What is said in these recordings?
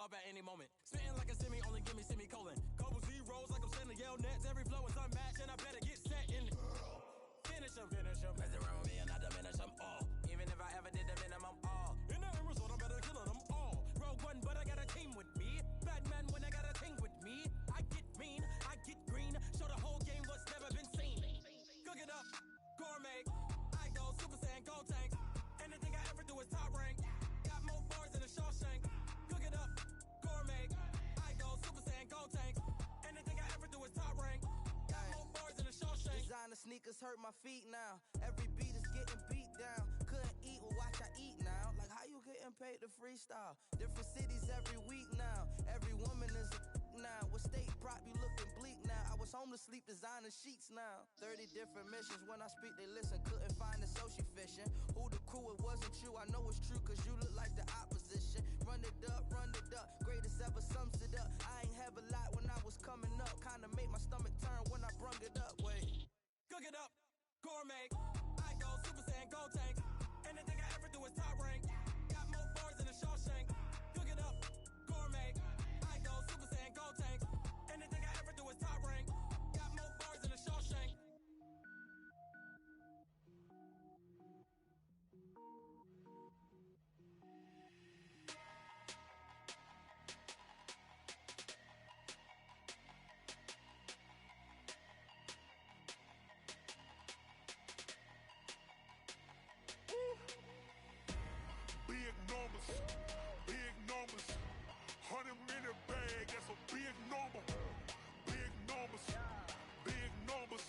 up at any moment. Spitting like a semi, only give me semicolon. Couple zeros like I'm sending yell nets. Every flow is unmatched, and I better get set in. Finish them. Mess around with me and I diminish them all. Even if I ever did the minimum all. In the end result, I'm better killing them all. Rogue one, but I got a team with me. Batman when I got a team with me. I get mean, I get green. Show the whole game what's never been seen. Cook it up, gourmet. I go Super Saiyan, go tank. Anything I ever do is top rank. Got more bars than a Shawshank. Cook it up, gourmet. I go Super Saiyan, go tank. Anything I ever do is top rank. Got more bars than a Shawshank. Designer sneakers hurt my feet now. Every beat is getting beat down. Couldn't eat, well watch I eat now. Like how you getting paid to freestyle? Different cities every week now. Every woman is a now. With state prop you looking bleak now. I was home to sleep designer sheets now. 30 different missions. When I speak they listen. Couldn't find the social fishing. Who the crew, it wasn't you. I know it's true cause you look like the opposition. Run it up. Greatest ever sums it up. I ain't have a lot when I was coming up. Kinda made my stomach turn when I brung it up. Wait. Cook it up, gourmet. I go Super Saiyan, go tank. Anything I ever do is top rank. Got more bars than a Shawshank. Cook it up, gourmet. I go Super Saiyan, go tank. Anything I ever do is top rank. Got more bars than a Shawshank. Big numbers, 100 minute bag, that's a big number. Big numbers,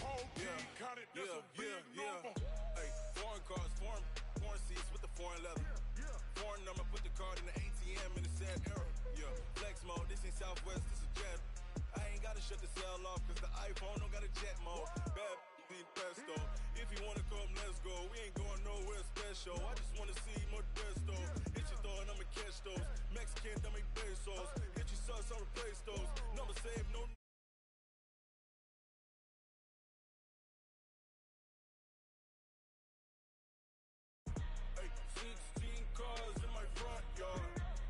whole team counted, that's a big number. Hey, foreign cars, foreign seats with the foreign leather. Foreign number, put the card in the ATM in the sad era. Yeah, flex mode, this ain't Southwest, this is jet. I ain't gotta shut the cell off, cause the iPhone don't got a jet mode. Bad need pesto. If you wanna come, let's go. We ain't going nowhere special. I just wanna see more desto. Hit your throw and I'ma catch those. Mexican, I make pesos. Hit your sauce, I'll replace those. Number save, no. Hey, 16 cars in my front yard.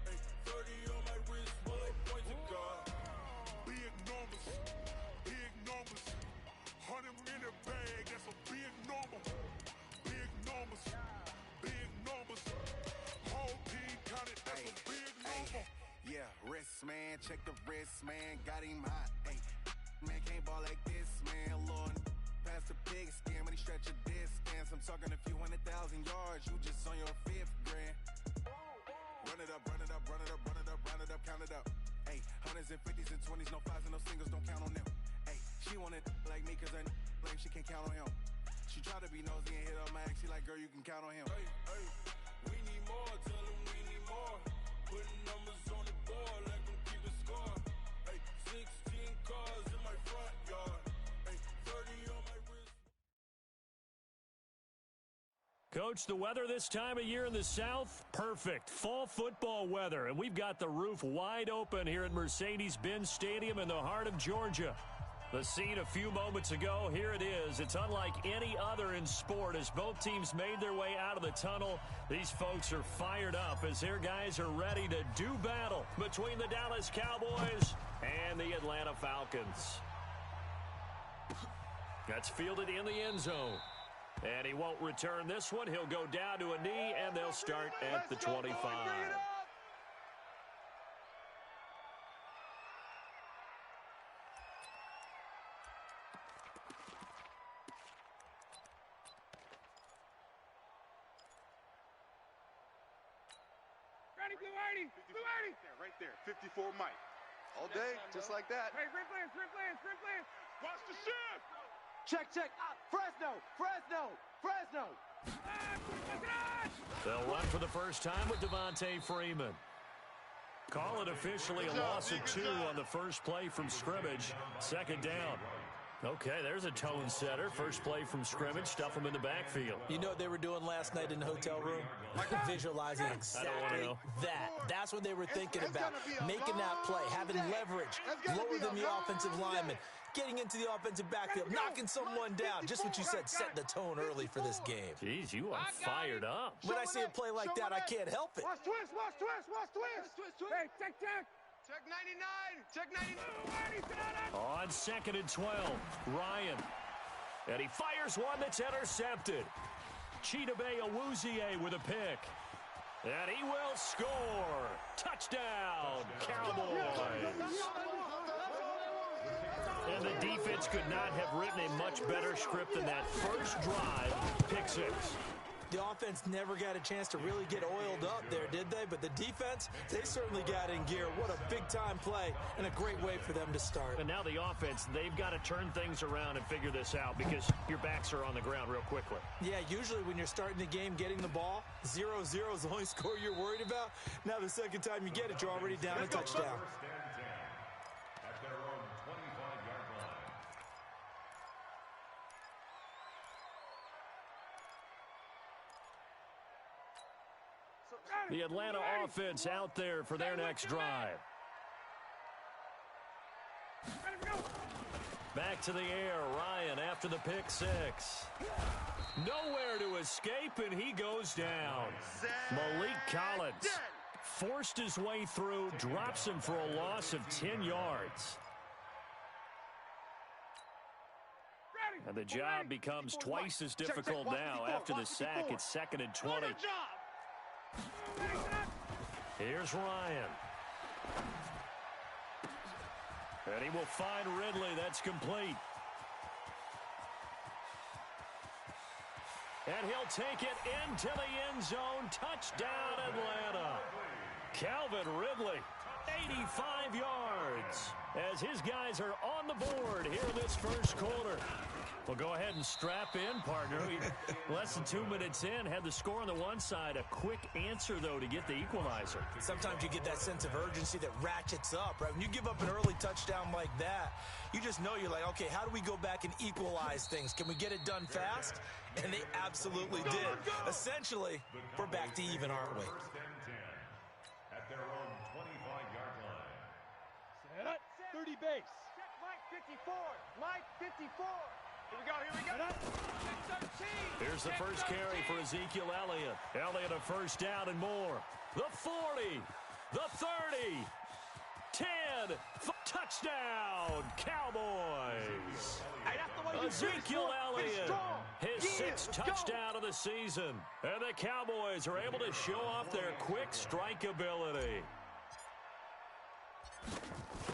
Hey, 30 on my wrist, bullet points of God. Big numbers, 100 minute bag, that's a big number. Big numbers, whole team counted, that's a big number. Yeah, wrist man, check the wrist man, got him hot. Ay, man can't ball like this, man. Lord, past the pig skin when he stretch a distance. I'm talking a few 100,000 yards, you just on your 5th grand. Run it up, count it up. Ay, hundreds and 50s and 20s, no 5s and no singles, don't count on them. Ay, she want it like me cause her lame, she can't count on him. She try to be nosy and hit up my ex, she like, girl, you can count on him. Hey, we need more, tell them we need more. Putting numbers on the board, let them keep a score. Hey, 16 cars in my front yard. Hey, 30 on my wrist. Coach, the weather this time of year in the South, perfect. Fall football weather, and we've got the roof wide open here at Mercedes-Benz Stadium in the heart of Georgia. The scene a few moments ago, here it is. It's unlike any other in sport as both teams made their way out of the tunnel. These folks are fired up as their guys are ready to do battle between the Dallas Cowboys and the Atlanta Falcons. That's fielded in the end zone. And he won't return this one. He'll go down to a knee, and they'll start at the 25. Right there, 54 Mike. All day, just like that. Hey, sprint plans. Watch the shift. Check. Fresno. They'll run for the first time with Devontae Freeman. Call it officially a loss of 2 on the first play from scrimmage. Second down. Okay, there's a tone setter. First play from scrimmage, stuff them in the backfield. You know what they were doing last night in the hotel room? Visualizing exactly that. That's what they were thinking about. Making that play, having leverage, lower than the offensive lineman. getting into the offensive backfield, knocking someone down. Just what you said, setting the tone early for this game. Jeez, you are fired up. When I see a play like that, I can't help it. Watch twist, watch twist, watch twist. Hey, check. Check 99. Check 99. On 2nd and 12, Ryan. And he fires one that's intercepted. Chidobe Awuzie with a pick. And he will score. Touchdown, Cowboys. And the defense could not have written a much better script than that first drive, pick 6. The offense never got a chance to really get oiled up there, did they? But the defense, they certainly got in gear. What a big-time play and a great way for them to start. And now the offense, they've got to turn things around and figure this out because your backs are on the ground real quickly. Yeah, usually when you're starting the game, getting the ball, 0-0 is the only score you're worried about. Now the second time you get it, you're already down a touchdown. The Atlanta offense out there for their next drive. Back to the air, Ryan after the pick 6. Nowhere to escape, and he goes down. Malik Collins forced his way through, drops him for a loss of 10 yards. And the job becomes twice as difficult now after the sack. It's 2nd and 20. Here's Ryan. And he will find Ridley. That's complete. And he'll take it into the end zone. Touchdown, Atlanta. Calvin Ridley, 85 yards, as his guys are on the board here in this first quarter. Well, go ahead and strap in, partner. Less than 2 minutes in, had the score on the one side. A quick answer, though, to get the equalizer. Sometimes you get that sense of urgency that ratchets up, right? When you give up an early touchdown like that, you just know you're like, okay, how do we go back and equalize things? Can we get it done fast? And they absolutely did. Essentially, we're back to even, aren't we? At their own 25-yard line. Set. 30 base. Check Mike 54. Mike 54. Here we go. 13. Here's the first carry for Ezekiel Elliott. Elliott a first down and more. The 40. The 30. 10. Touchdown, Cowboys. Ezekiel Elliott, his 6th touchdown of the season. And the Cowboys are able to show off their quick strike ability.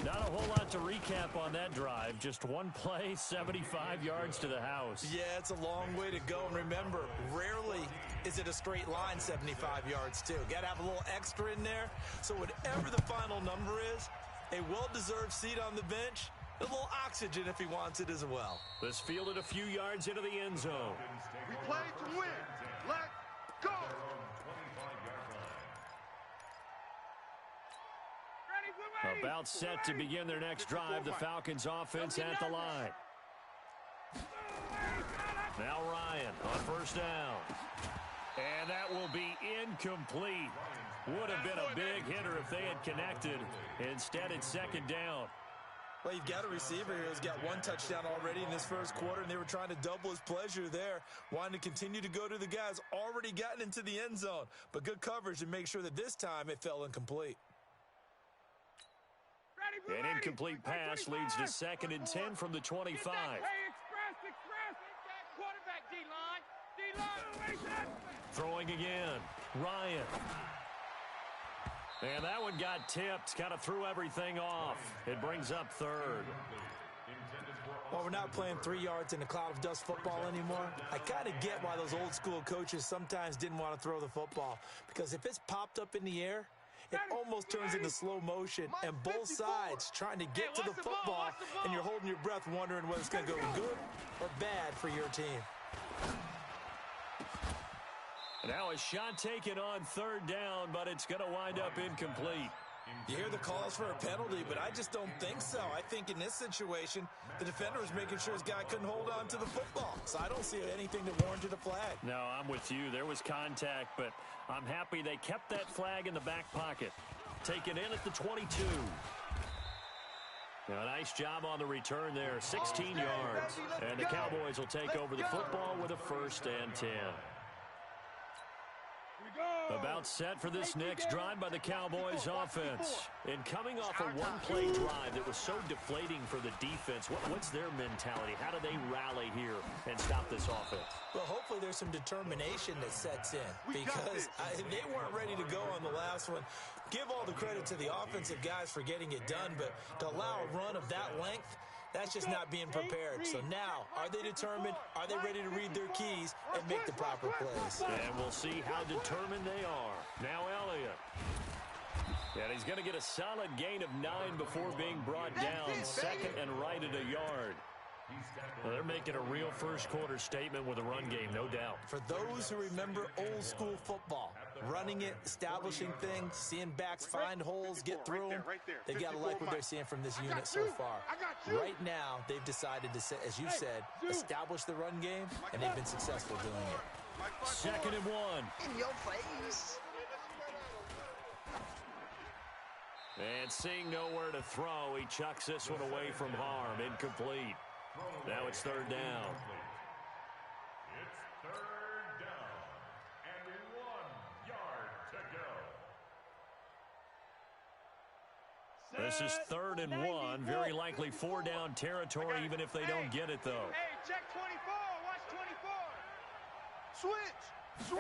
Not a whole lot to recap on that drive. Just one play, 75 yards to the house. Yeah, it's a long way to go. And remember, rarely is it a straight line 75 yards, too. Got to have a little extra in there. So whatever the final number is, a well-deserved seat on the bench, a little oxygen if he wants it as well. This fielded a few yards into the end zone. We play to win. Let's go. About set to begin their next drive, the Falcons offense at the line. Now Ryan on first down. And that will be incomplete. Would have been a big hitter if they had connected. Instead, it's 2nd down. Well, you've got a receiver here who's got one touchdown already in this first quarter, and they were trying to double his pleasure there, wanting to continue to go to the guys already gotten into the end zone. But good coverage to make sure that this time it fell incomplete. An incomplete pass leads to 2nd and 10 from the 25. Express. Quarterback D-line. Throwing again, Ryan. And that one got tipped, kind of threw everything off. It brings up 3rd. Well, we're not playing 3 yards in a cloud of dust football anymore. I kind of get why those old school coaches sometimes didn't want to throw the football. Because if it's popped up in the air, it almost turns into slow motion, and both sides trying to get to the football, and you're holding your breath wondering whether it's going to go good or bad for your team. Now a shot taken on 3rd down, but it's going to wind up incomplete. You hear the calls for a penalty, but I just don't think so. I think in this situation, the defender was making sure his guy couldn't hold on to the football. So I don't see anything that warranted a flag. No, I'm with you. There was contact, but I'm happy they kept that flag in the back pocket. Taken in at the 22. A nice job on the return there, 16 yards. And the Cowboys will take over the football with a 1st and 10. About set for this next drive by the Cowboys offense. And coming off a one-play drive that was so deflating for the defense, what's their mentality? How do they rally here and stop this offense? Well, hopefully there's some determination that sets in because they weren't ready to go on the last one. Give all the credit to the offensive guys for getting it done, but to allow a run of that length, that's just not being prepared. So now, are they determined? Are they ready to read their keys and make the proper plays? And we'll see how determined they are. Now Elliott. And he's going to get a solid gain of 9 before being brought down. 2nd and right at a yard. Well, they're making a real first-quarter statement with a run game, no doubt. For those who remember old-school football, running it, establishing things, seeing backs find holes, get through them, they've got to like what they're seeing from this unit so far. Right now, they've decided to, as you said, establish the run game, and they've been successful doing it. 2nd and 1. In your face. And seeing nowhere to throw, he chucks this one away from harm. Incomplete. Now it's 3rd down. It's 3rd down and 1 yard to go. This is 3rd and 1. Very likely 4-down territory, even if they don't get it, though. Hey, check 24. Watch 24. Switch.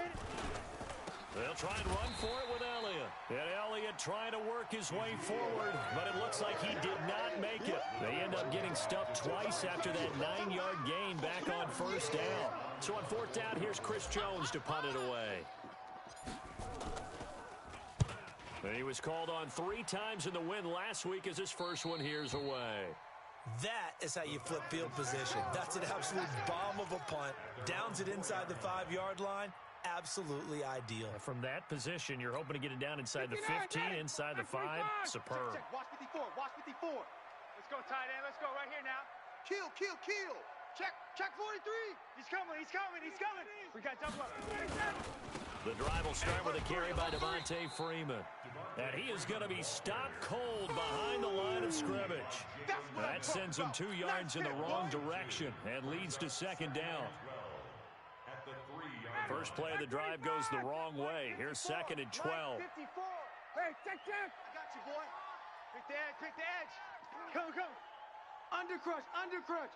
They'll try and run for it with Elliott. And Elliott trying to work his way forward, but it looks like he did not make it. They end up getting stuffed twice after that 9-yard gain back on 1st down. So on 4th down, here's Chris Jones to punt it away. And he was called on 3 times in the win last week as his first one here's away. That is how you flip field position. That's an absolute bomb of a punt. Downs it inside the 5-yard line. Absolutely ideal. From that position, you're hoping to get it down inside the 15, inside the 5. Superb. Check. Watch 54. Watch 54. Let's go, tight end. Let's go right here now. Kill. Check 43. He's coming. We got double up. The drive will start with a carry by Devontae Freeman. And he is going to be stopped cold behind the line of scrimmage. That sends him 2 yards in the wrong direction and leads to 2nd down. First play of the drive goes the wrong way. Here's 2nd and 12. 54. Hey, check. I got you, boy. Pick the edge. Come. Undercrunch.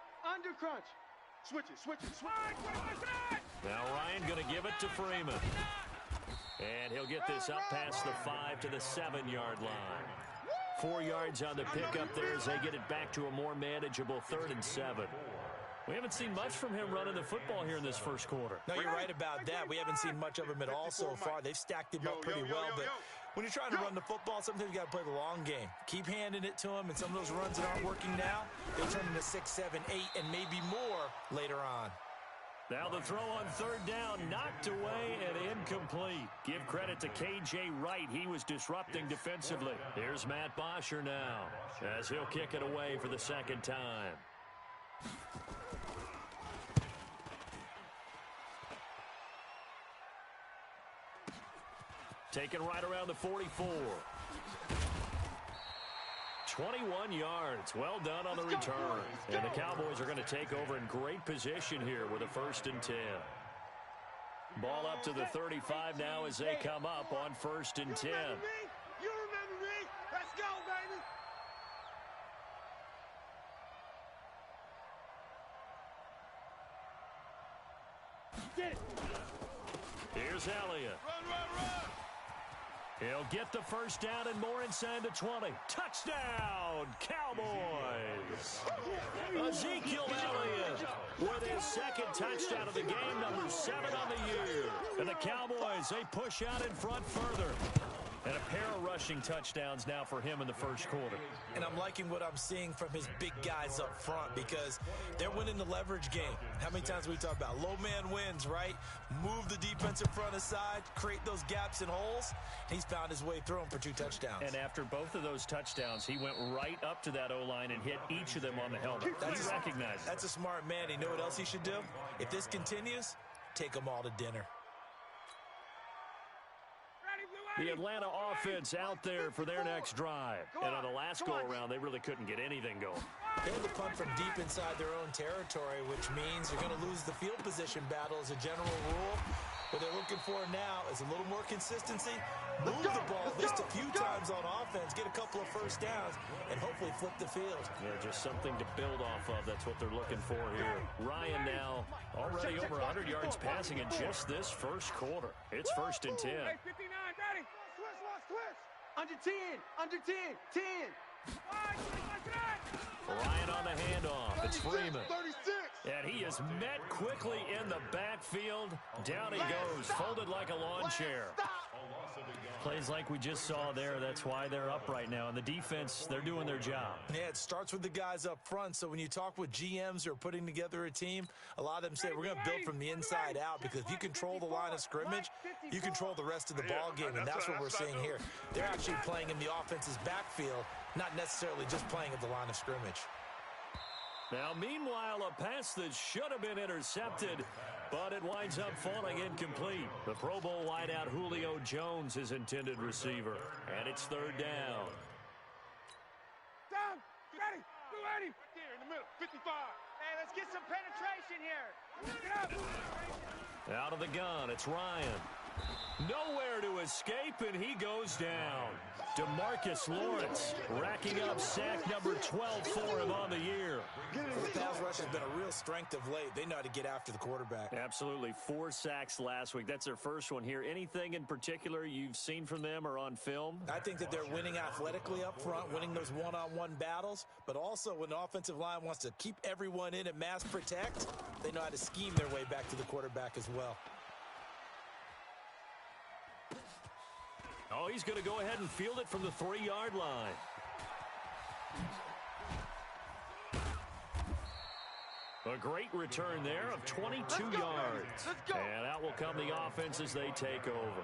Switch it. Now Ryan going to give it to Freeman. And he'll get this up past the 5 to the 7-yard line. 4 yards on the pickup there as they get it back to a more manageable 3rd and 7. We haven't seen much from him running the football here in this first quarter. No, you're right about that. We haven't seen much of him at all so far. They've stacked him up pretty well, but when you're trying to run the football, sometimes you got to play the long game. Keep handing it to him, and some of those runs that aren't working now, they'll turn into 6, 7, 8, and maybe more later on. Now the throw on 3rd down, knocked away and incomplete. Give credit to K.J. Wright. He was disrupting defensively. Here's Matt Bosher now as he'll kick it away for the 2nd time. Taken right around the 44. 21 yards. Well done on the return. And the Cowboys are going to take over in great position here with a 1st and 10. Ball up to the 35 now as they come up on 1st and 10. You remember me. Let's go, baby. Get it. Here's Elliott. Run. He'll get the 1st down and more inside the 20. Touchdown, Cowboys! Ezekiel Elliott with his 2nd touchdown of the game, number 7 on the year. And the Cowboys, they push out in front further. And a pair of rushing touchdowns now for him in the first quarter. And I'm liking what I'm seeing from his big guys up front because they're winning the leverage game. How many times we talk about low man wins, right? Move the defensive front aside, create those gaps and holes. He's found his way through them for 2 touchdowns. And after both of those touchdowns, he went right up to that O-line and hit each of them on the helmet. That's recognized. That's a smart man. You know what else he should do? If this continues, take them all to dinner. Ready, Blue The Atlanta offense out there for their next drive. And on the last go-around, they really couldn't get anything going. They had to punt from deep inside their own territory, which means you're going to lose the field position battle as a general rule. What they're looking for now is a little more consistency, move the ball at least a few times on offense, get a couple of first downs, and hopefully flip the field. Yeah, just something to build off of. That's what they're looking for here. Ryan now already over 100 yards passing in just this first quarter. It's 1st and 10. Hey, 59, ready? Twist. Under 10, under 10, 10. Ryan on the handoff. It's Freeman. 36. And he is met quickly in the backfield. Down he goes, folded like a lawn chair. Plays like we just saw there. That's why they're up right now. And the defense, they're doing their job. Yeah, it starts with the guys up front. So when you talk with GMs who are putting together a team, a lot of them say we're going to build from the inside out, because if you control the line of scrimmage, you control the rest of the ball game, and that's what we're seeing here. They're actually playing in the offense's backfield, not necessarily just playing at the line of scrimmage. Now, meanwhile, a pass that should have been intercepted, but it winds up falling incomplete. The Pro Bowl wideout Julio Jones, his intended receiver. And it's 3rd down. Down. Ready. 280. Right there in the middle. 55. Hey, let's get some penetration here. Get up. Out of the gun, it's Ryan. Nowhere to escape, and he goes down. DeMarcus Lawrence racking up sack number 12 for him on the year. The pass rush has been a real strength of late. They know how to get after the quarterback. Absolutely. 4 sacks last week. That's their first one here. Anything in particular you've seen from them or on film? I think that they're winning athletically up front, winning those one-on-one battles, but also when the offensive line wants to keep everyone in and mass protect, they know how to scheme their way back to the quarterback as well. Oh, he's going to go ahead and field it from the 3-yard line. A great return there of 22 yards. And out will come the offense as they take over.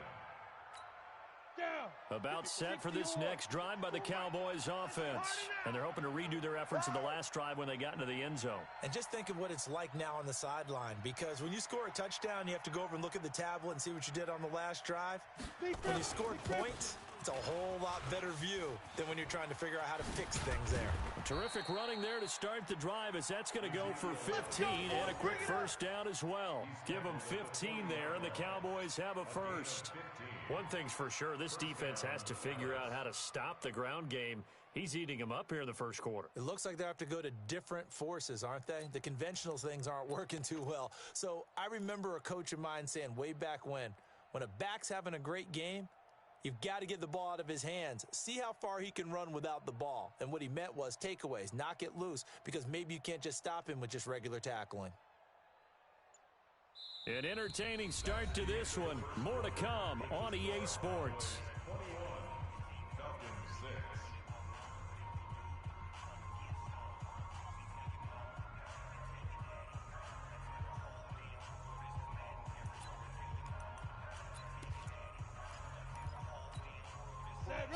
About set for this next drive by the Cowboys offense. And they're hoping to redo their efforts in the last drive when they got into the end zone. And just think of what it's like now on the sideline, because when you score a touchdown, you have to go over and look at the tablet and see what you did on the last drive. When you scored points, it's a whole lot better view than when you're trying to figure out how to fix things there. Terrific running there to start the drive, as that's going to go for 15 and a quick first down as well. Give them 15 there, and the Cowboys have a first. One thing's for sure, this defense has to figure out how to stop the ground game. He's eating them up here in the first quarter. It looks like they have to go to different forces, aren't they? The conventional things aren't working too well. So I remember a coach of mine saying way back when a back's having a great game, you've got to get the ball out of his hands. See how far he can run without the ball. And what he meant was takeaways, knock it loose, because maybe you can't just stop him with just regular tackling. An entertaining start to this one. More to come on EA Sports.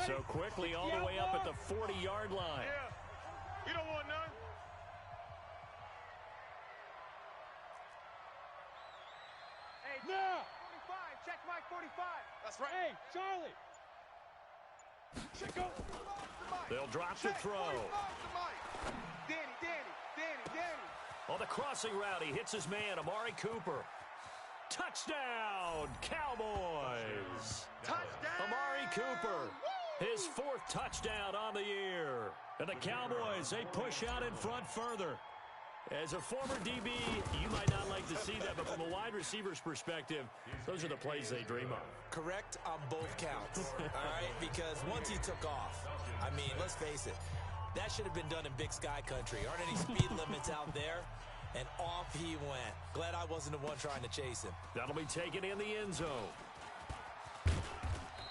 So quickly all the way up at the 40-yard line. Yeah. You don't want none. Hey, Now. 45. Check Mike 45. That's right. Hey, Charlie. Check out. They'll drop the throw. Danny. On the crossing route, he hits his man, Amari Cooper. Touchdown, Cowboys. Touchdown. Amari Cooper, his 4th touchdown on the year. And the Cowboys, they push out in front further. As a former DB, you might not like to see that, but from a wide receiver's perspective, those are the plays they dream of. Correct on both counts, all right? Because once he took off, I mean, let's face it, that should have been done in Big Sky Country. Aren't any speed limits out there? And off he went. Glad I wasn't the one trying to chase him. That'll be taken in the end zone.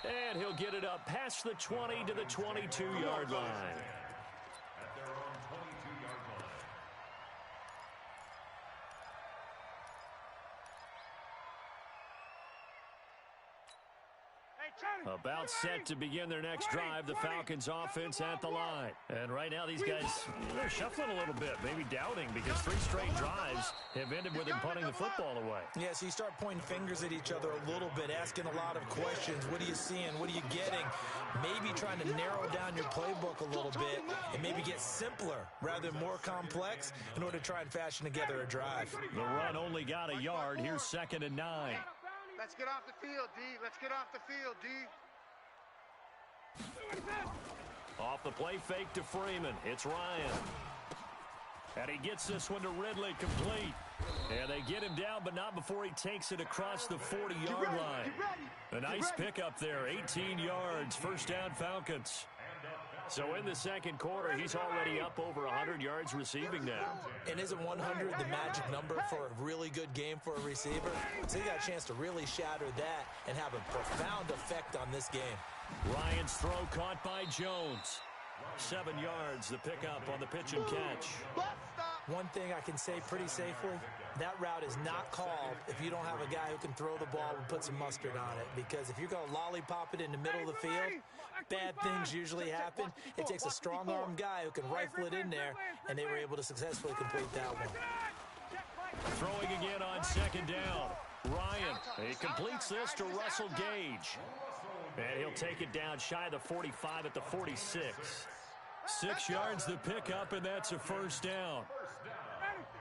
And he'll get it up past the 20 to the 22-yard line. Hey, Charlie. About set to begin their next drive, the Falcons offense at the line. And right now these guys, they're shuffling a little bit, maybe doubting, because 3 straight drives have ended with them punting the football away. Yeah, so you start pointing fingers at each other a little bit, asking a lot of questions. What are you seeing? What are you getting? Maybe trying to narrow down your playbook a little bit and maybe get simpler rather than more complex in order to try and fashion together a drive. The run only got a yard. Here's 2nd and 9. Let's get off the field, D. Let's get off the field, D. Off the play fake to Freeman. It's Ryan. And he gets this one to Ridley, complete. And they get him down, but not before he takes it across the 40-yard line. A nice pickup there, 18 yards, first down Falcons. So in the second quarter, he's already up over 100 yards receiving now. And isn't 100 the magic number for a really good game for a receiver? So he got a chance to really shatter that and have a profound effect on this game. Ryan's throw caught by Jones. 7 yards, the pickup on the pitch and catch. One thing I can say pretty safely, that route is not called if you don't have a guy who can throw the ball and put some mustard on it. Because if you're going to lollipop it in the middle of the field, bad things usually happen. It takes a strong-arm guy who can rifle it in there, and they were able to successfully complete that one. Throwing again on 2nd down. Ryan, he completes this to Russell Gage. And he'll take it down shy of the 45 at the 46. 6 yards the pickup, and that's a first down.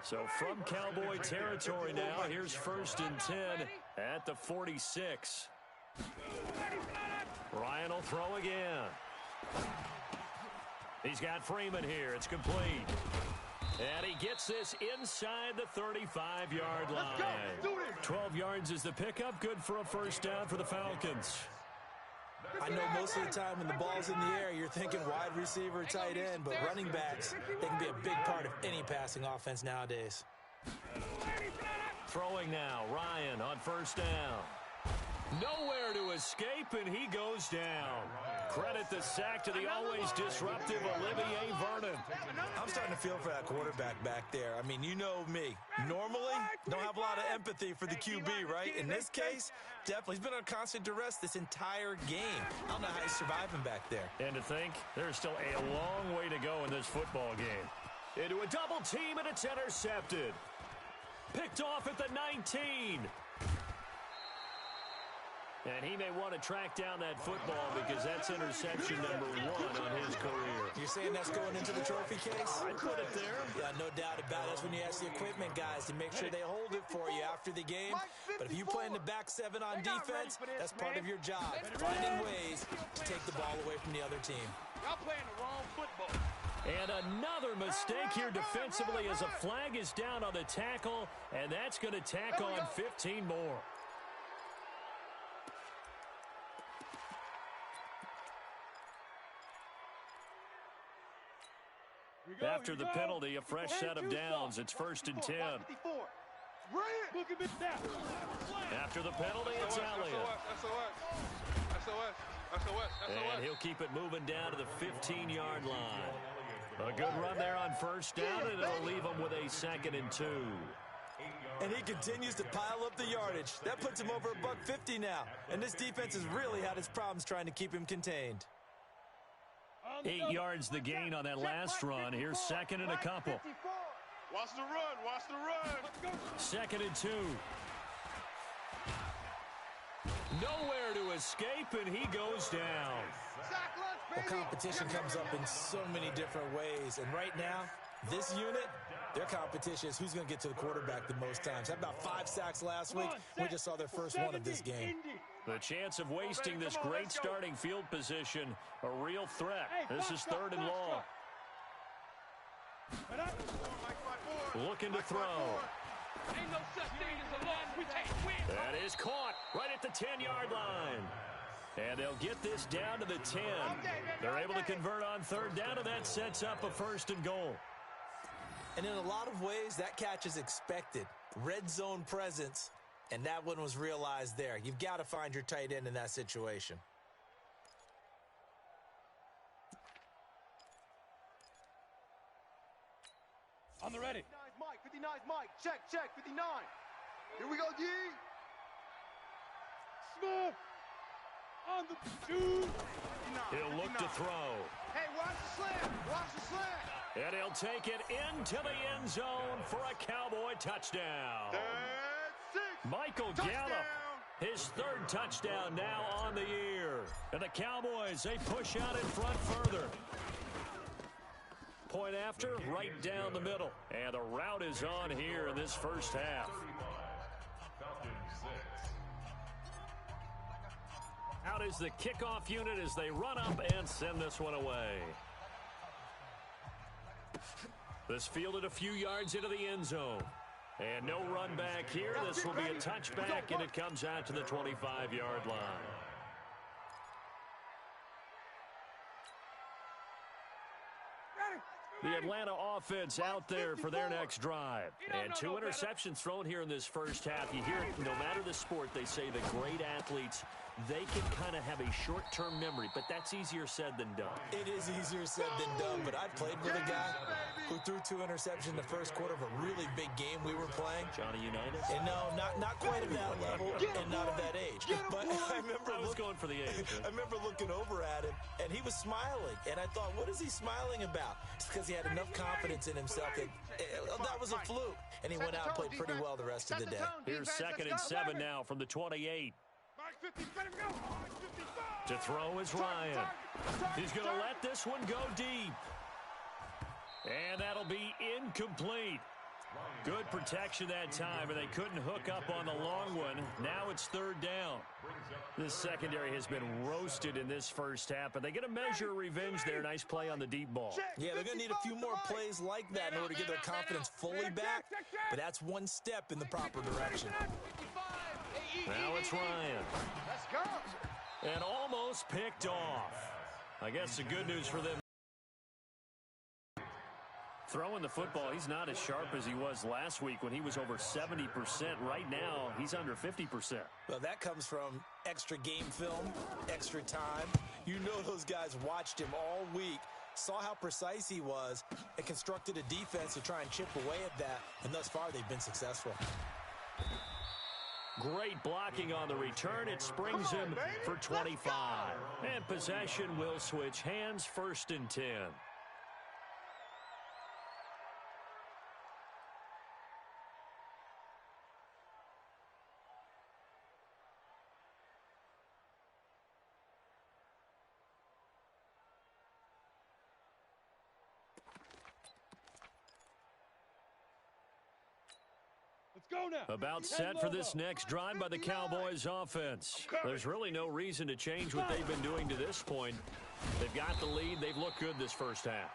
So from Cowboy territory now, here's 1st and 10 at the 46. Ryan will throw again. He's got Freeman here. It's complete. And he gets this inside the 35-yard line. 12 yards is the pickup. Good for a first down for the Falcons. I know most of the time when the ball's in the air, you're thinking wide receiver, tight end, but running backs, they can be a big part of any passing offense nowadays. Throwing now, Ryan on first down. Nowhere to escape, and he goes down. Credit the sack to the always disruptive Olivier Vernon. I'm starting to feel for that quarterback back there. I mean, you know me. Normally, don't have a lot of empathy for the QB, right? In this case, definitely. He's been on constant duress this entire game. I don't know how he's surviving back there. And to think, there's still a long way to go in this football game. Into a double team, and it's intercepted. Picked off at the 19. And he may want to track down that football because that's interception number 1 on his career. You're saying that's going into the trophy case? I'd put it there. Yeah, no doubt about it. That's when you ask the equipment guys to make sure they hold it for you after the game. But if you play in the back 7 on defense, that's part of your job. Finding ways to take the ball away from the other team. Y'all playing the wrong football. And another mistake here defensively as a flag is down on the tackle, and that's going to tack on 15 more. After the penalty, a fresh set of downs. It's 1st and 10. After the penalty, it's Elliott. And he'll keep it moving down to the 15-yard line. A good run there on first down, and it'll leave him with a 2nd and 2. And he continues to pile up the yardage. That puts him over $150 now. And this defense has really had its problems trying to keep him contained. 8 yards the gain on that last run. Here's 2nd and a couple. Watch the run. Watch the run. 2nd and 2. Nowhere to escape, and he goes down. Well, competition comes up in so many different ways. And right now, this unit, their competition is who's going to get to the quarterback the most times. Had about 5 sacks last week. We just saw their first one of this game. The chance of wasting this great starting field position, a real threat. This is 3rd and long. Looking to throw. Ain't no such thing as a loss. We can't win. That is caught right at the 10-yard line. And they'll get this down to the 10. They're able to convert on 3rd down, and that sets up a 1st and goal. And in a lot of ways, that catch is expected. Red zone presence, and that one was realized there. You've got to find your tight end in that situation. On the ready. 59's Mike. Check, 59. Here we go, D. Smooth. On the dude. He'll look to throw. Hey, watch the slant. Watch the slant. And he'll take it into the end zone for a Cowboy touchdown. That's it. Michael Gallup, his third touchdown now on the year. And the Cowboys, they push out in front further. Point after, right down the middle. And the route is on here in this first half. Out is the kickoff unit as they run up and send this one away. This fielded a few yards into the end zone. And no run back here. This will be a touchback, and it comes out to the 25-yard line. The Atlanta offense out there for their next drive. And 2 interceptions thrown here in this first half. You hear it, no matter the sport, they say the great athletes, they can kind of have a short-term memory, but that's easier said than done. It is easier said than done, but I played with a guy who threw 2 interceptions in the first quarter of a really big game we were playing. Johnny Unitas? And no, not quite at that level and not at that age. But I was going for the age. I remember looking over at him, and he was smiling. And I thought, what is he smiling about? It's because he had enough confidence in himself that that was a fluke. And he went out and played pretty well the rest of the day. Here's 2nd and 7 now from the 28. To throw is Ryan. He's going to let this one go deep. And that'll be incomplete. Good protection that time, and they couldn't hook up on the long one. Now it's 3rd down. This secondary has been roasted in this first half, but they get a measure of revenge there. Nice play on the deep ball. Yeah, they're going to need a few more plays like that in order to get their confidence fully back, but that's one step in the proper direction. Now it's Ryan. Let's go. And almost picked off. I guess the good news for them. Throwing the football, he's not as sharp as he was last week when he was over 70%. Right now, he's under 50%. Well, that comes from extra game film, extra time. You know those guys watched him all week, saw how precise he was, and constructed a defense to try and chip away at that, and thus far they've been successful. Great blocking on the return. It springs him for 25. And possession will switch hands, 1st and 10. About set for this next drive by the Cowboys offense. There's really no reason to change what they've been doing to this point. They've got the lead. They've looked good this first half.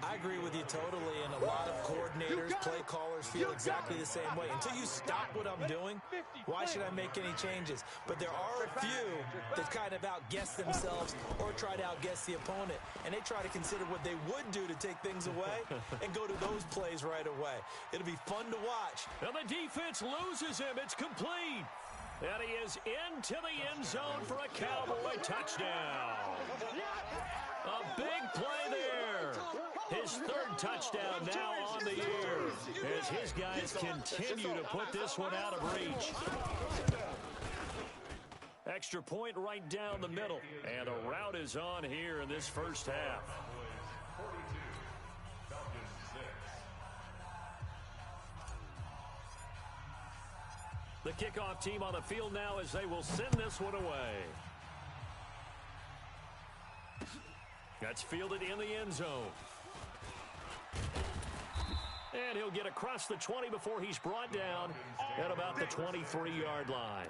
I agree with you totally, and a lot of coordinators, play callers feel exactly the same way. Until you stop what I'm doing, why should I make any changes? But there are a few that kind of outguess themselves or try to outguess the opponent, and they try to consider what they would do to take things away and go to those plays right away. It'll be fun to watch. And the defense loses him. It's complete. And he is into the end zone for a Cowboy touchdown. A big play there. His 3rd touchdown now on the year as his guys continue to put this one out of reach. Extra point right down the middle. And the route is on here in this first half. The kickoff team on the field now as they will send this one away. That's fielded in the end zone. And he'll get across the 20 before he's brought down at about the 23-yard line.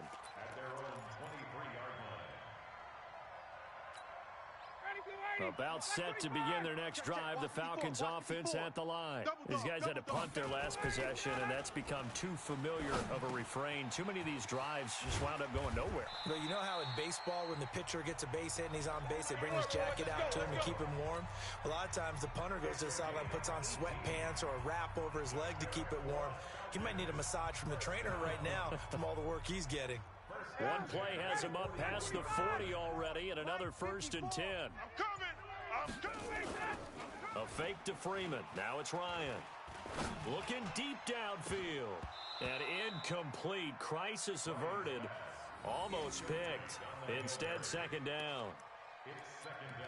About set to begin their next drive, the Falcons offense at the line. These guys had to punt their last possession, and that's become too familiar of a refrain. Too many of these drives just wound up going nowhere. But you know how in baseball, when the pitcher gets a base hit and he's on base, they bring his jacket out to him to keep him warm? A lot of times the punter goes to the sideline, puts on sweatpants or a wrap over his leg to keep it warm. He might need a massage from the trainer right now from all the work he's getting. One play has him up past the 40 already, and another 1st and 10. I'm coming! A fake to Freeman. Now it's Ryan. Looking deep downfield. And incomplete. Crisis averted Almost picked. Instead, second down.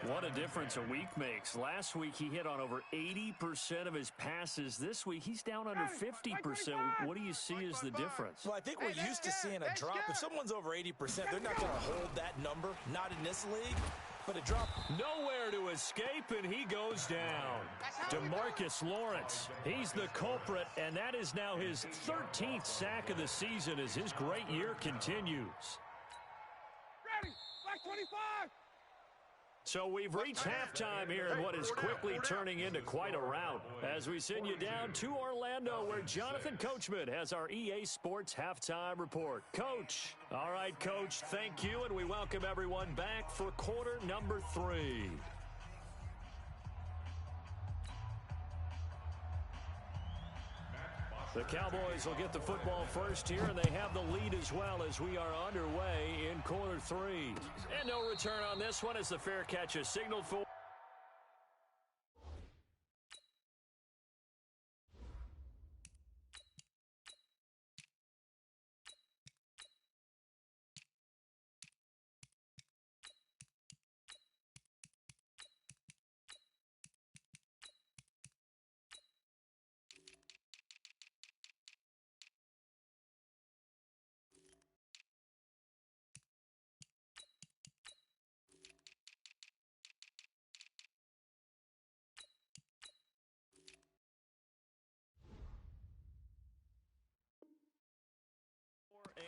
What a difference a week makes. Last week, he hit on over 80% of his passes. This week, he's down under 50%. What do you see as the difference? Well, I think we're used to seeing a drop. If someone's over 80%, they're not going to hold that number. Not in this league. But a drop. Nowhere to escape, and he goes down. DeMarcus Lawrence, he's the culprit, and that is now his 13th sack of the season as his great year continues. Ready, like 25. So we've reached halftime here in what is quickly turning into quite a rout as we send you down to Orlando where Jonathan Coachman has our EA Sports Halftime Report. Coach. All right, Coach, thank you, and we welcome everyone back for quarter number 3. The Cowboys will get the football first here, and they have the lead as well as we are underway in quarter 3. And no return on this one as the fair catch is signaled for.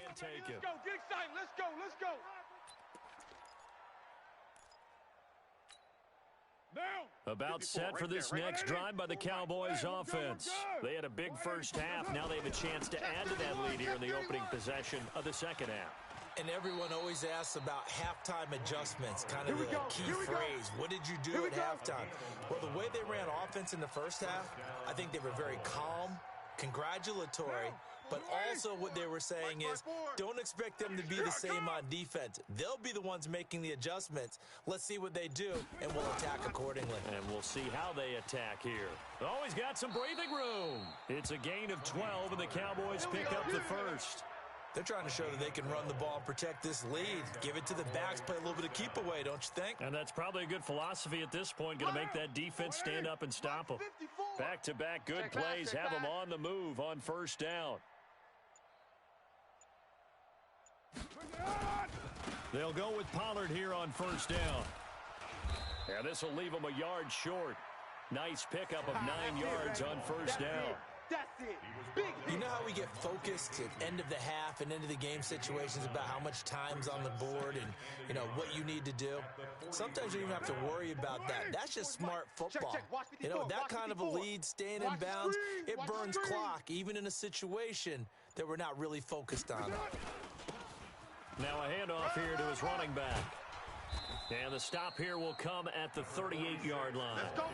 And take it. Let's go, get excited, let's go, let's go. Now. About set for this next drive by the Cowboys offense. They had a big first half. Now they have a chance to add to that lead here in the opening possession of the second half. And everyone always asks about halftime adjustments, kind of the key phrase. What did you do at halftime? Well, the way they ran offense in the first half, I think they were very calm, congratulatory, but also what they were saying is don't expect them to be the same on defense. They'll be the ones making the adjustments. Let's see what they do, and we'll attack accordingly. And we'll see how they attack here. Always got some breathing room. It's a gain of 12, and the Cowboys pick up the first. They're trying to show that they can run the ball and protect this lead. Give it to the backs, play a little bit of keep away, don't you think? And that's probably a good philosophy at this point, going to make that defense stand up and stop them. Back-to-back good plays have them on the move on first down. They'll go with Pollard here on first down. And this will leave them a yard short. Nice pickup of 9 yards on first down. That's it. Big. You know how we get focused at end of the half and end of the game situations about how much time's on the board and, you know, what you need to do? Sometimes you don't even have to worry about that. That's just smart football. You know, that kind of a lead, staying in bounds, it burns clock, even in a situation that we're not really focused on. Now a handoff here to his running back. And the stop here will come at the 38-yard line. Let's go,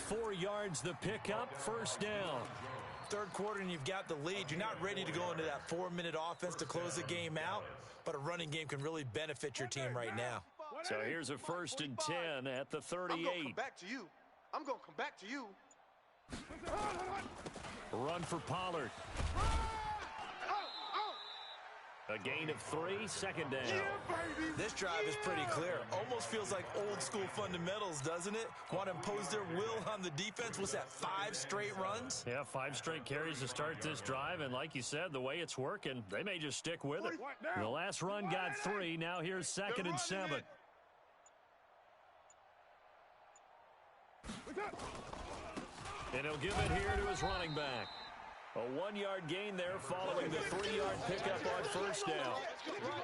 baby. 4 yards the pickup, first down. Third quarter and you've got the lead. You're not ready to go into that 4-minute offense to close the game out, but a running game can really benefit your team right now. So here's a 1st and 10 at the 38. I'm going to come back to you. I'm going to come back to you. Run for Pollard. A gain of 3, second down. This drive is pretty clear. Almost feels like old school fundamentals, doesn't it? Want to impose their will on the defense. Was that 5 straight runs? Yeah, 5 straight carries to start this drive. And like you said, the way it's working, they may just stick with it. The last run got 3. Now here's 2nd and 7. And he'll give it here to his running back. A 1-yard gain there following the 3-yard pickup on first down.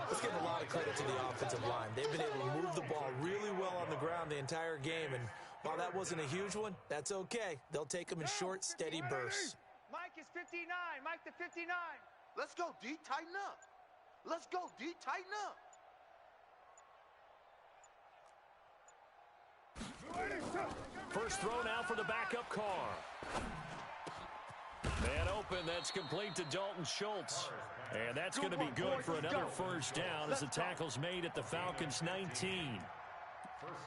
Let's give a lot of credit to the offensive line. They've been able to move the ball really well on the ground the entire game. And while that wasn't a huge one, that's okay. They'll take them in short, steady bursts. Mike is 59. Mike to 59. Let's go, D. Tighten up. Let's go, D. Tighten up. First throw now for the backup car. Man open, that's complete to Dalton Schultz. And that's going to be good for another first down as the tackle's made at the Falcons' 19.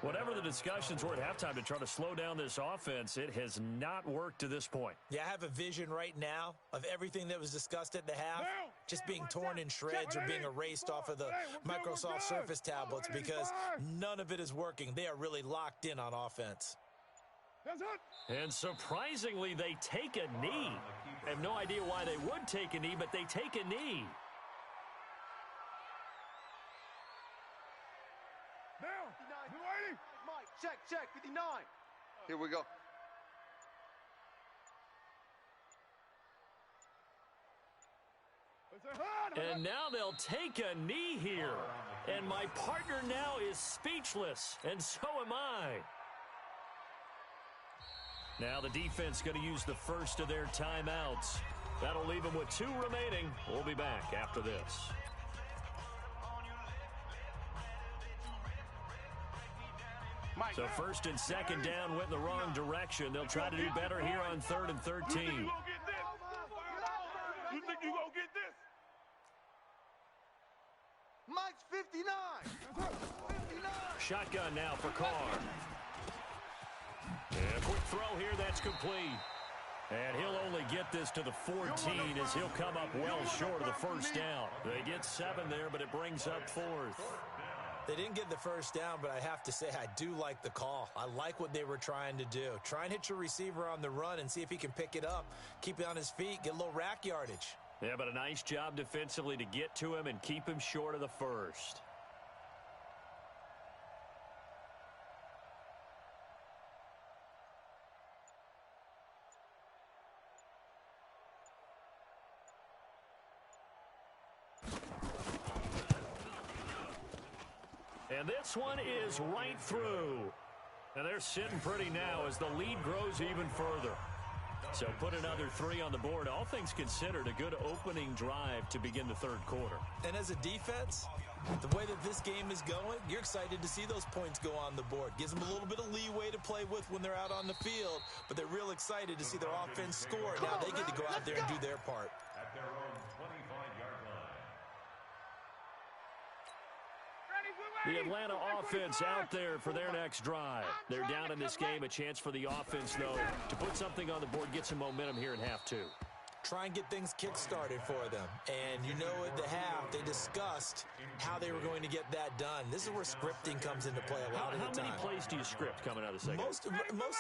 Whatever the discussions were at halftime to try to slow down this offense, it has not worked to this point. Yeah, I have a vision right now of everything that was discussed at the half just being torn in shreds or being erased off of the Microsoft Surface tablets because none of it is working. They are really locked in on offense. And surprisingly, they take a knee. I have no idea why they would take a knee, but they take a knee. Check, 59. Here we go. And now they'll take a knee here. And my partner now is speechless, and so am I. Now the defense going to use the first of their timeouts. That'll leave them with 2 remaining. We'll be back after this. So first and second down went in the wrong direction. They'll try to do better here on 3rd and 13. You think you gonna get this? Mike's 59. 59. Shotgun now for Carr. And a quick throw here, that's complete. And he'll only get this to the 14 as he'll come up well short of the first down. They get 7 there, but it brings up 4th. They didn't get the first down, but I have to say I do like the call. I like what they were trying to do. Try and hit your receiver on the run and see if he can pick it up, keep it on his feet, get a little rack yardage. Yeah, but a nice job defensively to get to him and keep him short of the first. And this one is right through. And they're sitting pretty now as the lead grows even further. So put another 3 on the board. All things considered, a good opening drive to begin the 3rd quarter. And as a defense, the way that this game is going, you're excited to see those points go on the board. Gives them a little bit of leeway to play with when they're out on the field, but they're real excited to see their offense score. Now they get to go out there and do their part. At their own 25-yard line. The Atlanta offense out there for their next drive. They're down in this game. A chance for the offense, though, to put something on the board, get some momentum here in half 2. Try and get things kick-started for them. And you know at the half, they discussed how they were going to get that done. This is where scripting comes into play a lot of the time. How many plays do you script coming out of the second? Most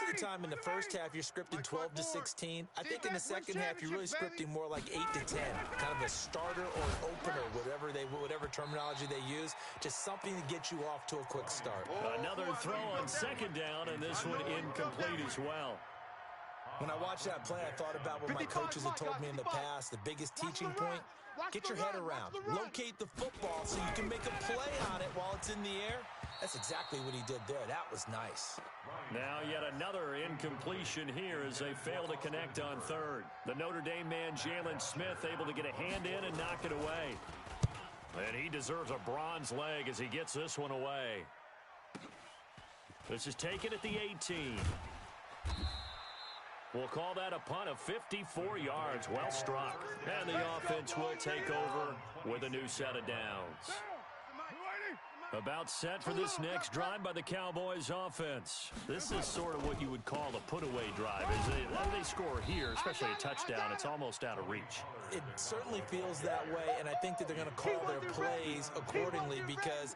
of the time in the first half, you're scripting 12 to 16. I think in the second half, you're really scripting more like 8 to 10. Kind of a starter or an opener, whatever terminology they use. Just something to get you off to a quick start. Another throw on second down, and this one incomplete as well. When I watched that play, I thought about what my coaches had told me in the past. The biggest teaching point, get your head around. Locate the football so you can make a play on it while it's in the air. That's exactly what he did there. That was nice. Now yet another incompletion here as they fail to connect on 3rd. The Notre Dame man, Jalen Smith, able to get a hand in and knock it away. And he deserves a bronze leg as he gets this one away. This is taken at the 18. We'll call that a punt of 54 yards. Well struck. And the offense will take over with a new set of downs. About set for this next drive by the Cowboys offense. This is sort of what you would call a put-away drive. As they score here, especially a touchdown, it's almost out of reach. It certainly feels that way, and I think that they're going to call their plays accordingly because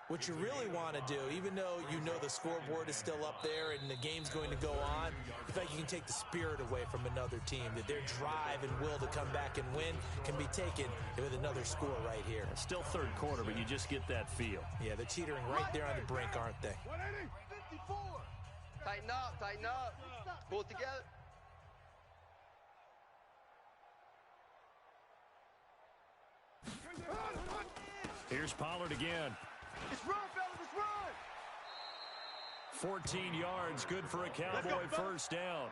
what you really want to do, even though you know the scoreboard is still up there and the game's going to go on, in fact, you can take the spirit away from another team, that their drive and will to come back and win can be taken with another score right here. It's still 3rd quarter, but you just get that feel. Yeah, they're teetering right there on the brink, aren't they? 54. Tighten up, tighten up. Pull it together. Here's Pollard again. It's run, fellas, it's run. 14 yards, good for a Cowboy first down.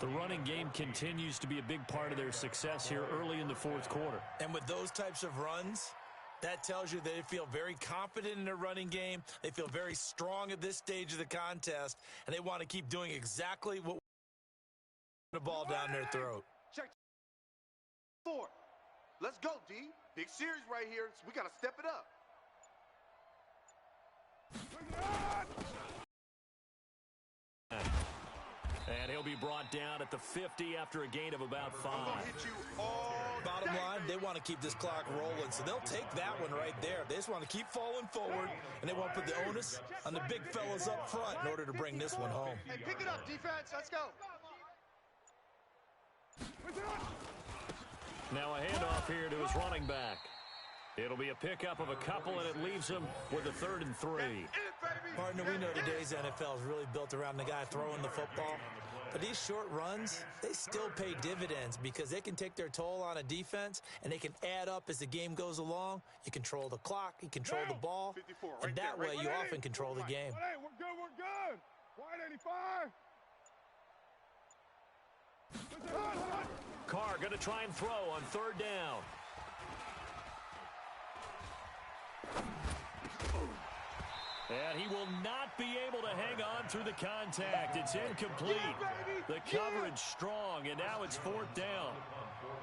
The running game continues to be a big part of their success here early in the 4th quarter. And with those types of runs, that tells you they feel very confident in their running game. They feel very strong at this stage of the contest, and they want to keep doing exactly what the ball down their throat. Check 4. Let's go, D. Big series right here, so we got to step it up. And he'll be brought down at the 50 after a gain of about 5. Bottom line, they want to keep this clock rolling, so they'll take that one right there. They just want to keep falling forward, and they want to put the onus on the big fellas up front in order to bring this one home. Hey, pick it up, defense. Let's go. Now a handoff here to his running back. It'll be a pickup of a couple, and it leaves him with a 3rd and 3. Partner, we know today's NFL is really built around the guy throwing the football. But these short runs, they still pay dividends because they can take their toll on a defense, and they can add up as the game goes along. You control the clock, you control the ball, and that way you often control the game. Hey, we're good. Wide 85. Carr going to try and throw on 3rd down. And he will not be able to hang on through the contact. It's incomplete. The coverage strong, and now it's 4th down.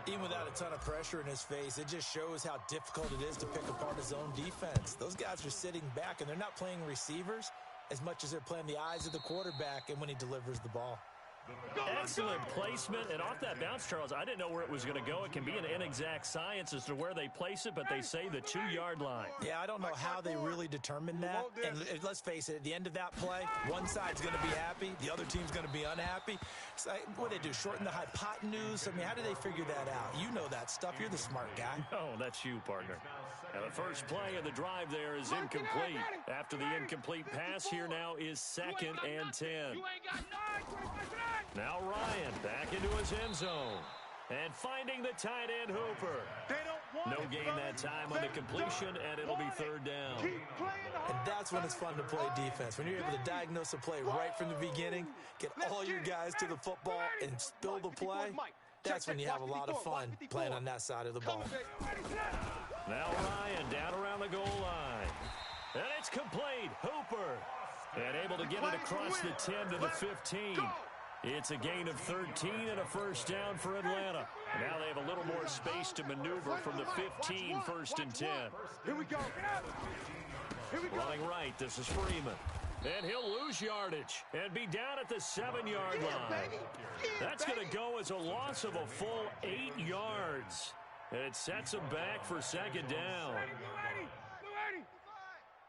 Even without a ton of pressure in his face, it just shows how difficult it is to pick apart his own defense. Those guys are sitting back, and they're not playing receivers as much as they're playing the eyes of the quarterback and when he delivers the ball. Excellent placement, and off that bounce, Charles, I didn't know where it was going to go. It can be an inexact science as to where they place it, but they say the 2-yard line. Yeah, I don't know how they really determine that. And let's face it, at the end of that play, one side's going to be happy, the other team's going to be unhappy. So, what do they do, shorten the hypotenuse? I mean, how do they figure that out? You know that stuff. You're the smart guy. Oh, that's you, partner. Now, the first play of the drive there is incomplete. After the incomplete pass, here now is 2nd and 10. Now Ryan back into his end zone. And finding the tight end Hooper. No gain that time on the completion, and it'll be 3rd down. And that's when it's fun to play defense. When you're able to diagnose a play right from the beginning, get all your guys to the football, and spill the play, that's when you have a lot of fun playing on that side of the ball. Now Ryan down around the goal line. And it's complete. Hooper. And able to get it across the 10 to the 15. It's a gain of 13 and a 1st down for Atlanta. And now they have a little more space to maneuver from the 15, 1st and 10. Here we go. Running right, this is Freeman. And he'll lose yardage and be down at the 7-yard line. That's going to go as a loss of a full 8 yards. And it sets him back for 2nd down.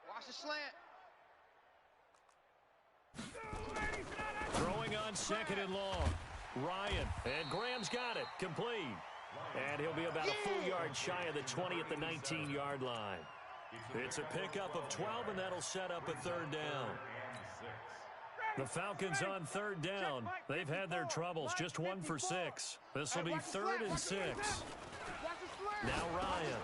Watch the slant. Throwing on 2nd and long. Ryan, and Graham's got it. Complete. And he'll be about a full yard shy of the 20 at the 19-yard line. It's a pickup of 12, and that'll set up a 3rd down. The Falcons on 3rd down. They've had their troubles, just 1 for 6. This will be 3rd and 6. Now Ryan.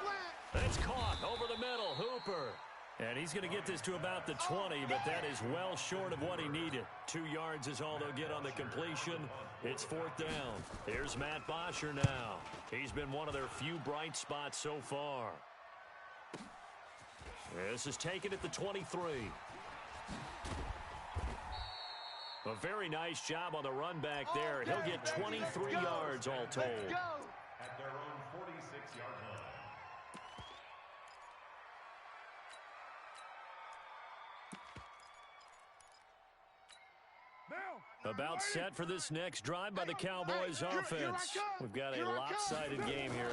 And it's caught over the middle. Hooper. And he's going to get this to about the 20, but that is well short of what he needed. 2 yards is all they'll get on the completion. It's 4th down. Here's Matt Bosher now. He's been one of their few bright spots so far. This is taken at the 23. A very nice job on the run back there, and he'll get 23 yards all told. At their own 46-yard line. About set for this next drive by the Cowboys offense. We've got a lopsided game here.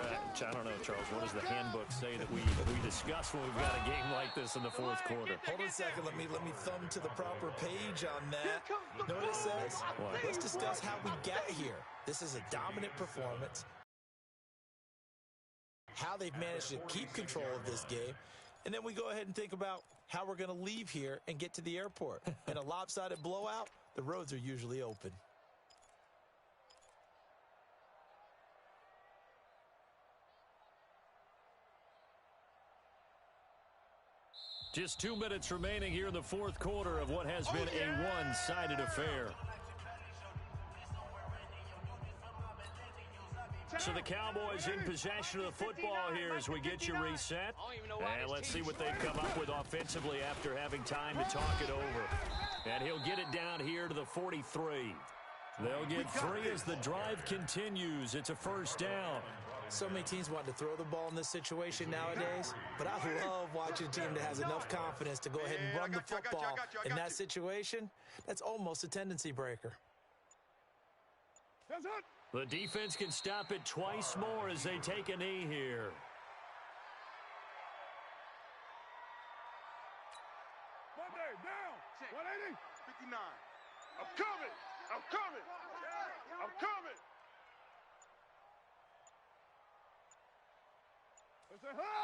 I don't know, Charles, what does the handbook say that we discuss when we've got a game like this in the 4th quarter? Hold on a second. Let me thumb to the proper page on that. Know what it says? What? Let's discuss how we got here. This is a dominant performance. How they've managed to keep control of this game. And then we go ahead and think about how we're going to leave here and get to the airport. In a lopsided blowout, the roads are usually open. Just 2 minutes remaining here in the 4th quarter of what has been a one-sided affair. So the Cowboys in possession of the football here as we get you reset. And let's see what they've come up with offensively after having time to talk it over. And he'll get it down here to the 43. They'll get 3 as the drive continues. It's a first down. So many teams want to throw the ball in this situation nowadays, but I love watching a team that has enough confidence to go ahead and run the football. In that situation, that's almost a tendency breaker. The defense can stop it twice more as they take a knee here. Monday, down. 180. 59. I'm coming. I'm coming. I'm coming.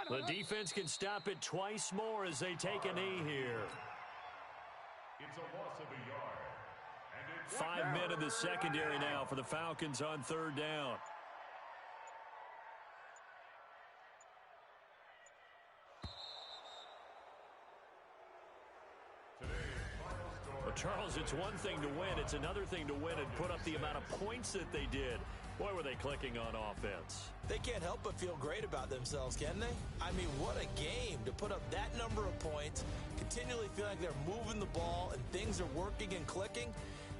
The defense can stop it twice more as they take a knee here. It's a loss of a yard. 5 men in the secondary now for the Falcons on third down. Well, Charles, it's one thing to win. It's another thing to win and put up the amount of points that they did. Boy, were they clicking on offense. They can't help but feel great about themselves, can they? I mean, what a game to put up that number of points, continually feel like they're moving the ball and things are working and clicking.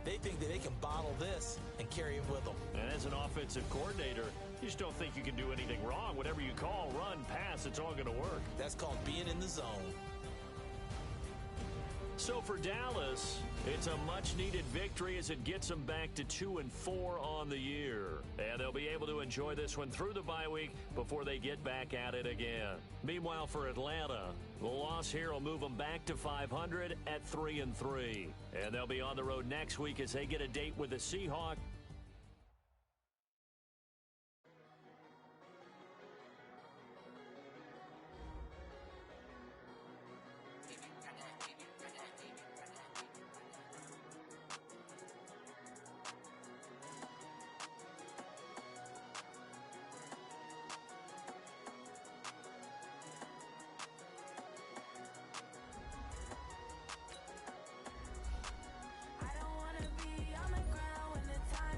They think that they can bottle this and carry it with them. And as an offensive coordinator, you just don't think you can do anything wrong. Whatever you call, run, pass, it's all going to work. That's called being in the zone. So for Dallas, it's a much-needed victory as it gets them back to 2-4 on the year. And they'll be able to enjoy this one through the bye week before they get back at it again. Meanwhile, for Atlanta, the loss here will move them back to 500 at 3-3. And they'll be on the road next week as they get a date with the Seahawks. I don't wanna be on the ground when the time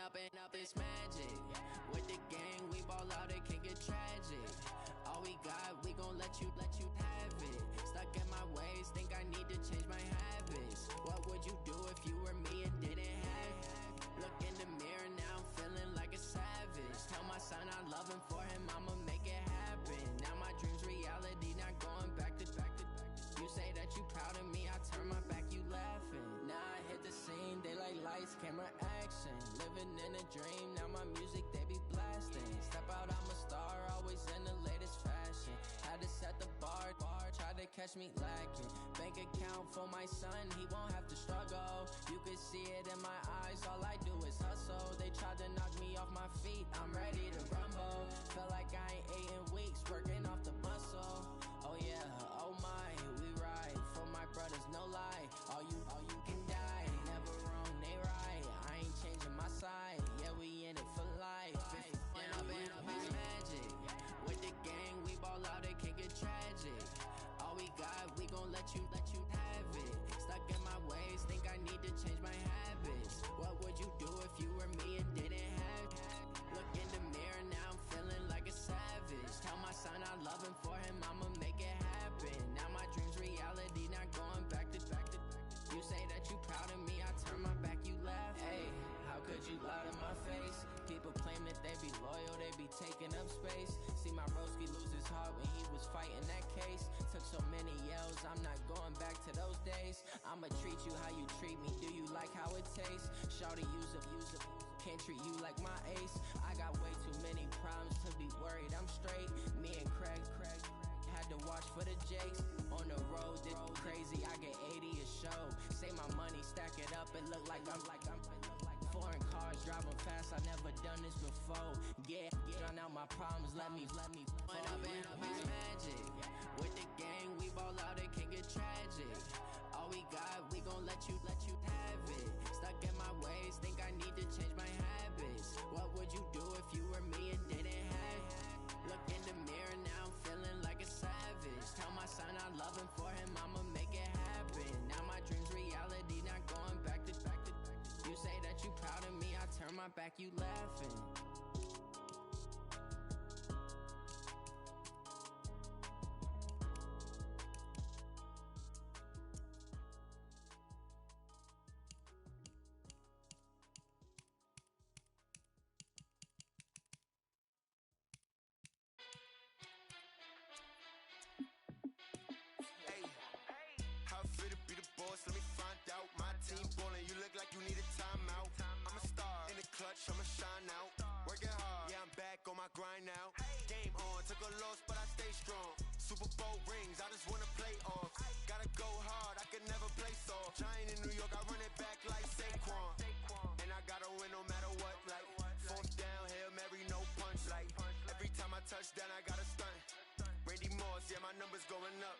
up and up, it's magic. With the gang, we ball out, it can get tragic. All we got, we gon' let you have it. Stuck in my ways, think I need to change my habits. What would you do if you were me and didn't have it? Look in the mirror now, I'm feeling like a savage. Tell my son I love him, for him I'ma make it happen. Now my dream's reality, not going back to. You say that you proud of me, I turn my back, you laughing. Now I hit the scene, they like lights, camera, action. Living in a dream, now my music they be blasting. Step out, I'm a star, always in the latest fashion. Had to set the bar, try to catch me lacking. Bank account for my son, he won't have to struggle. You can see it in my eyes, all I do is hustle. They tried to knock me off my feet, I'm ready to rumble. Felt like I ain't ate in weeks, working off the muscle. Oh yeah, oh my, we ride for my brothers, no lie. All you can die, never wrong, they right. I ain't changing my side, yeah, we in it for life. And up, it's magic. With the gang, we ball out, it can get tragic. All we got, we gon' let you have it. Stuck in my ways, think I need to change my habits. What would you do if you were me and didn't have it? Look in the mirror, now I'm feeling like a savage. Tell my son I love him, for him I'ma make it happen. Now my dream's reality, not going back to. You say that you proud of me, I turn my back, you laugh. Hey, how could you lie to my face? People claim that they be loyal, they be taking up space. See my broski lose his heart when he was fighting that case. Took so many yells, I'm not going back to those days. I'ma treat you how you treat me, do you like how it tastes? Shawty, use up, can't treat you like my ace. I got way too many problems to be worried, I'm straight. Me and Craig had to watch for the Jakes. On the road, this crazy, I get 80 a show. Say my money, stack it up, it look like I'm foreign cars, driving fast, I never done this before. Yeah, drown out my problems, let me Up and up, it's magic. With the gang, we ball out, it can get tragic. All we got, we gon' let you have it. Stuck in my ways, think I need to change my habits. What would you do if you were me and didn't have it? Look in the mirror, now I'm feeling like a savage. Tell my son I love him, for him I'ma make it happen. Now my dream's reality, not going back to. You say that you proud of me, I turn my back, you laughing. How it feel to be the boss? Let me find out. My team ballin', you look like you need a timeout. I'm a star in the clutch, I'ma shine out. Working hard, yeah, I'm back on my grind now. Game on, took a loss, but I stay strong. Super Bowl rings, I just wanna play off. Gotta go hard, I can never play soft. Giant in New York, I run it back like Saquon. And I gotta win no matter what, like fourth down, Hail Mary, no punch. Like every time I touch down, I gotta stunt. Randy Moss, yeah, my numbers going up.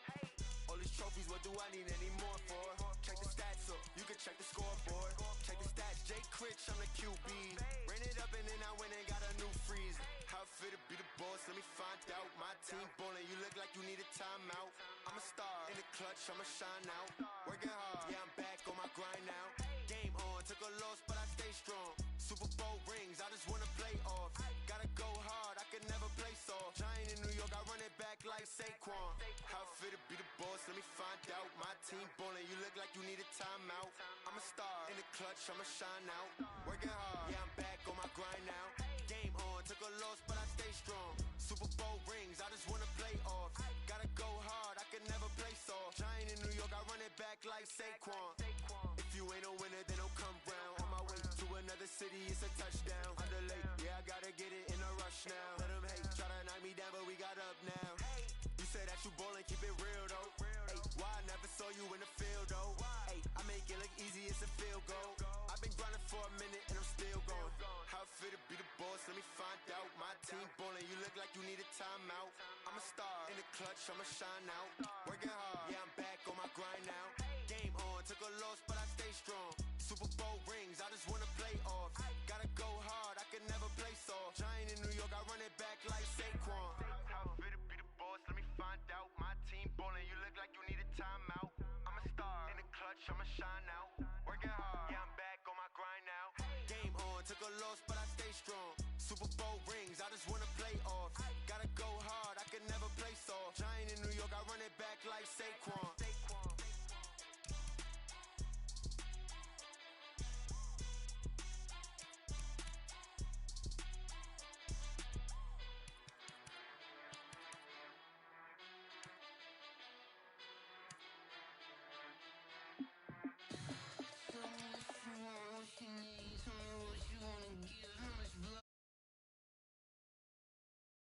All these trophies, what do I need any more for? Check the stats up, you can check the scoreboard. Check the stats, Jake Critch, I'm the QB. Ran it up and then I went and got a new freeze. How it feel to be the boss, let me find out. My team ballin', you look like you need a timeout. I'm a star in the clutch, I'ma shine out. Working hard, yeah, I'm back on my grind now. Game on, took a loss, but I stay strong. Super Bowl rings, I just wanna play off. Gotta go hard, I can never play soft. Giant in New York, I run it back like Saquon. How it feel to be the boss, let me find out. My team ballin', you look like you need a timeout. I'm a star in the clutch, I'ma shine out. Working hard, yeah, I'm back on my grind now. Game on, took a loss, but I stay strong. Super Bowl rings, I just wanna play off. Gotta go hard, I can never play soft. Giant in New York, I run it back like Saquon. If you ain't a winner, then don't come round. On my way to another city, it's a touchdown. Underlay, yeah, I gotta get it in a rush now. Let them hate, try to knock me down, but we got up now. You say that you ballin', keep it real though. Hey, why I never saw you in the field though? Hey, I make it look easy, it's a field goal. I've been grinding for a minute and I'm still going. How it feel to be the boss, let me find out. My team ballin', you look like you need a timeout. I'm a star in the clutch, I'ma shine out. Working hard, yeah, I'm back on my grind now.